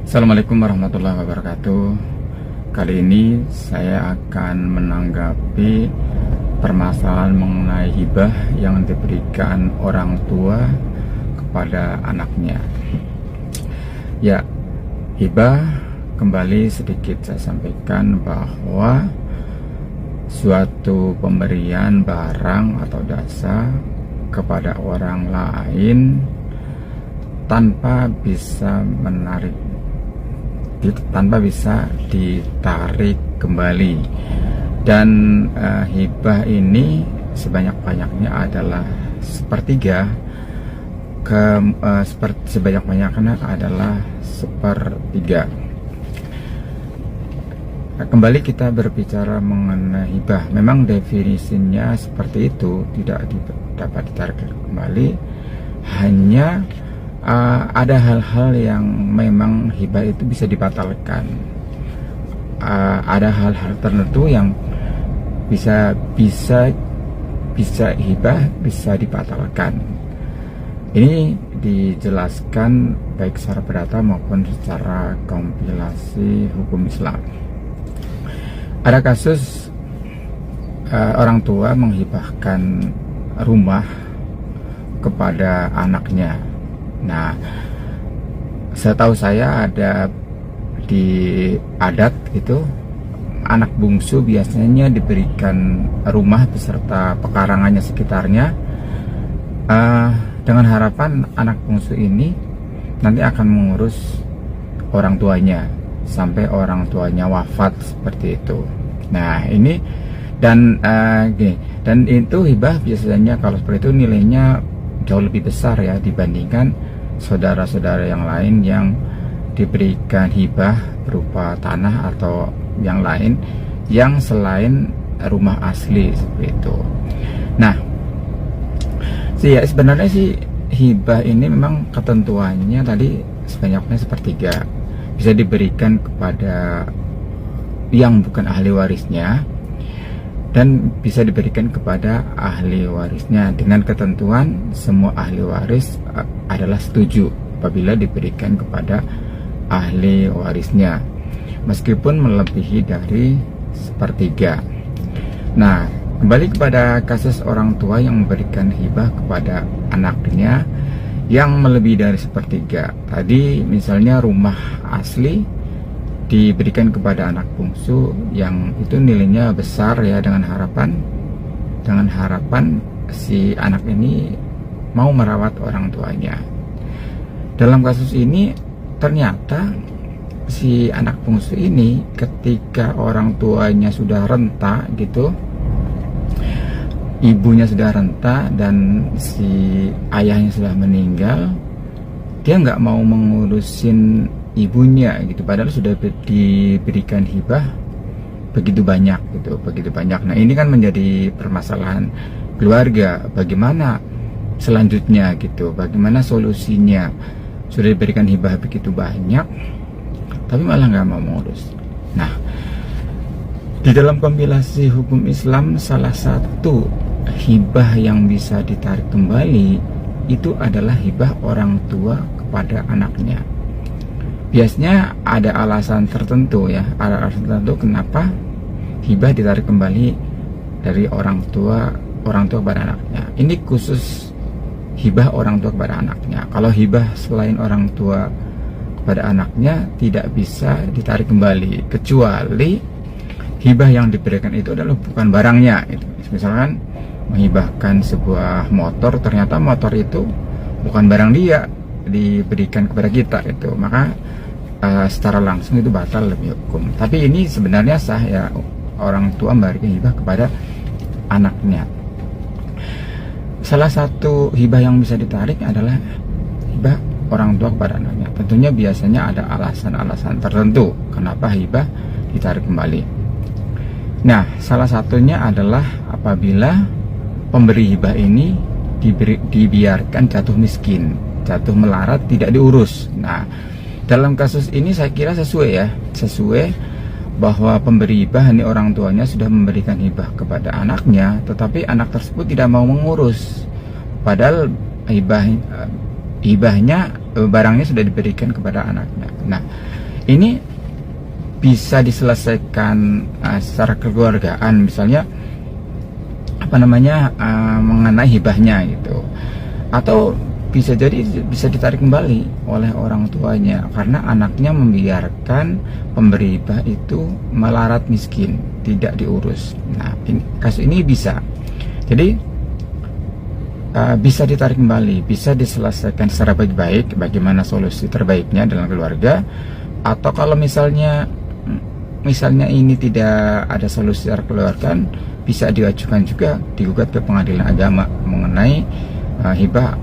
Assalamualaikum warahmatullahi wabarakatuh. Kali ini saya akan menanggapi permasalahan mengenai hibah yang diberikan orang tua kepada anaknya. Ya, hibah kembali sedikit saya sampaikan bahwa suatu pemberian barang atau jasa kepada orang lain tanpa bisa ditarik kembali, dan hibah ini sebanyak-banyaknya adalah sepertiga. Nah, kembali kita berbicara mengenai hibah, memang definisinya seperti itu, tidak dapat ditarik kembali. Hanya ada hal-hal yang memang hibah itu bisa dibatalkan. Ada hal-hal tertentu yang bisa hibah bisa dibatalkan. Ini dijelaskan baik secara perdata maupun secara kompilasi hukum Islam. Ada kasus orang tua menghibahkan rumah kepada anaknya. Nah, setahu saya ada di adat itu, anak bungsu biasanya diberikan rumah beserta pekarangannya sekitarnya, dengan harapan anak bungsu ini nanti akan mengurus orang tuanya sampai orang tuanya wafat, seperti itu. Nah, ini dan itu hibah biasanya kalau seperti itu nilainya jauh lebih besar ya dibandingkan saudara-saudara yang lain yang diberikan hibah berupa tanah atau yang lain yang selain rumah asli, seperti itu. Nah, sebenarnya hibah ini memang ketentuannya tadi sebanyaknya sepertiga, bisa diberikan kepada yang bukan ahli warisnya dan bisa diberikan kepada ahli warisnya dengan ketentuan semua ahli waris adalah setuju apabila diberikan kepada ahli warisnya, meskipun melebihi dari sepertiga. Nah, kembali kepada kasus orang tua yang memberikan hibah kepada anaknya yang melebihi dari sepertiga. Tadi misalnya rumah asli diberikan kepada anak bungsu yang itu nilainya besar ya, dengan harapan si anak ini mau merawat orang tuanya. Dalam kasus ini ternyata si anak bungsu ini ketika orang tuanya sudah renta gitu, ibunya sudah renta dan si ayahnya sudah meninggal, dia nggak mau mengurusin ibunya gitu, padahal sudah diberikan hibah begitu banyak. Nah, ini kan menjadi permasalahan keluarga, bagaimana selanjutnya gitu, bagaimana solusinya. Sudah diberikan hibah begitu banyak tapi malah nggak mau mengurus. Nah, di dalam kompilasi hukum Islam, salah satu hibah yang bisa ditarik kembali itu adalah hibah orang tua kepada anaknya. Biasanya ada alasan tertentu ya, ada alasan tertentu kenapa hibah ditarik kembali dari orang tua kepada anaknya. Ini khusus hibah orang tua kepada anaknya. Kalau hibah selain orang tua kepada anaknya tidak bisa ditarik kembali, kecuali hibah yang diberikan itu adalah bukan barangnya gitu. Misalkan menghibahkan sebuah motor, ternyata motor itu bukan barang dia, diberikan kepada kita itu, maka secara langsung itu batal demi hukum. Tapi ini sebenarnya sah ya, orang tua memberikan hibah kepada anaknya. Salah satu hibah yang bisa ditarik adalah hibah orang tua kepada anaknya. Tentunya biasanya ada alasan-alasan tertentu kenapa hibah ditarik kembali. Nah, salah satunya adalah apabila pemberi hibah ini dibiarkan jatuh miskin, jatuh melarat, tidak diurus. Nah, dalam kasus ini saya kira sesuai bahwa pemberi hibah ini orang tuanya sudah memberikan hibah kepada anaknya, tetapi anak tersebut tidak mau mengurus, padahal hibahnya barangnya sudah diberikan kepada anaknya. Nah, ini bisa diselesaikan secara kekeluargaan, misalnya mengenai hibahnya gitu, atau bisa jadi bisa ditarik kembali oleh orang tuanya karena anaknya membiarkan pemberi hibah itu melarat miskin, tidak diurus. Nah, kasus ini bisa jadi bisa ditarik kembali, bisa diselesaikan secara baik-baik, bagaimana solusi terbaiknya dalam keluarga. Atau kalau misalnya ini tidak ada solusi secara keluarga, bisa diajukan juga, digugat ke pengadilan agama mengenai hibah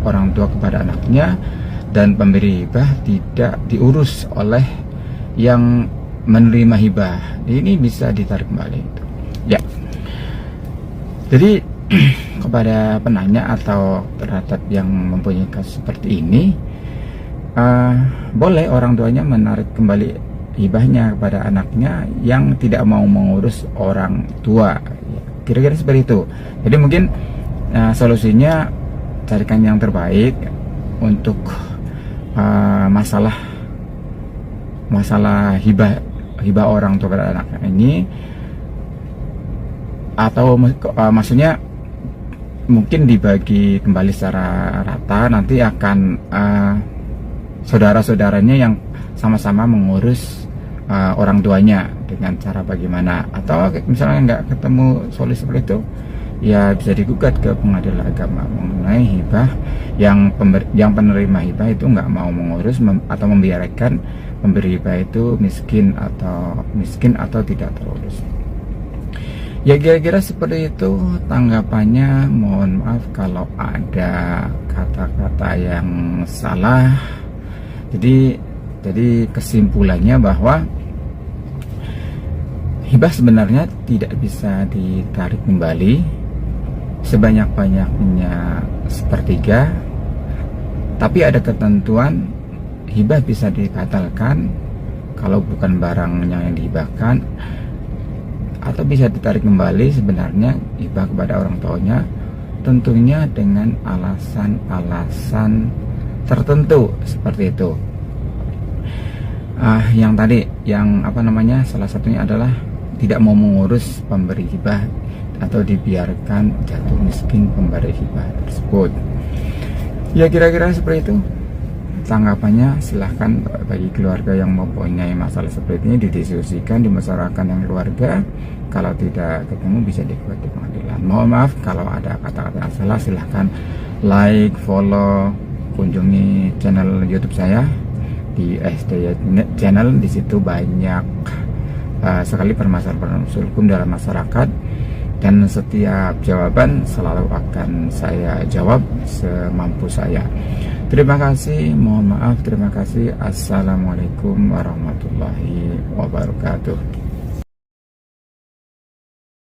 orang tua kepada anaknya, dan pemberi hibah tidak diurus oleh yang menerima hibah. Ini bisa ditarik kembali itu. Ya. Jadi kepada penanya atau terhadap yang mempunyai kasus seperti ini, boleh orang tuanya menarik kembali hibahnya kepada anaknya yang tidak mau mengurus orang tua. Kira-kira seperti itu. Jadi mungkin solusinya carikan yang terbaik untuk masalah hibah orang tua kepada anak ini, atau maksudnya mungkin dibagi kembali secara rata, nanti akan saudara-saudaranya yang sama-sama mengurus orang tuanya dengan cara bagaimana. Atau misalnya nggak ketemu solusi seperti itu, ya bisa digugat ke pengadilan agama mengenai hibah yang penerima hibah itu nggak mau mengurus atau membiarkan pemberi hibah itu miskin atau tidak terurus. Ya kira-kira seperti itu tanggapannya. Mohon maaf kalau ada kata-kata yang salah. Jadi kesimpulannya bahwa hibah sebenarnya tidak bisa ditarik kembali sebanyak-banyaknya sepertiga, tapi ada ketentuan hibah bisa dibatalkan kalau bukan barangnya yang dihibahkan, atau bisa ditarik kembali sebenarnya hibah kepada orang tuanya, tentunya dengan alasan-alasan tertentu seperti itu. Salah satunya adalah tidak mau mengurus pemberi hibah atau dibiarkan jatuh miskin pemberi hibah tersebut. Ya kira-kira seperti itu tanggapannya. Silahkan bagi keluarga yang mempunyai masalah seperti ini didiskusikan, dimusyawarahkan dengan keluarga. Kalau tidak ketemu bisa digugat di pengadilan. Mohon maaf kalau ada kata-kata yang salah. Silahkan like, follow, kunjungi channel YouTube saya di SDY Channel. Di situ banyak sekali permasalahan hukum dalam masyarakat, dan setiap jawaban selalu akan saya jawab semampu saya. Terima kasih, mohon maaf, terima kasih. Assalamualaikum warahmatullahi wabarakatuh.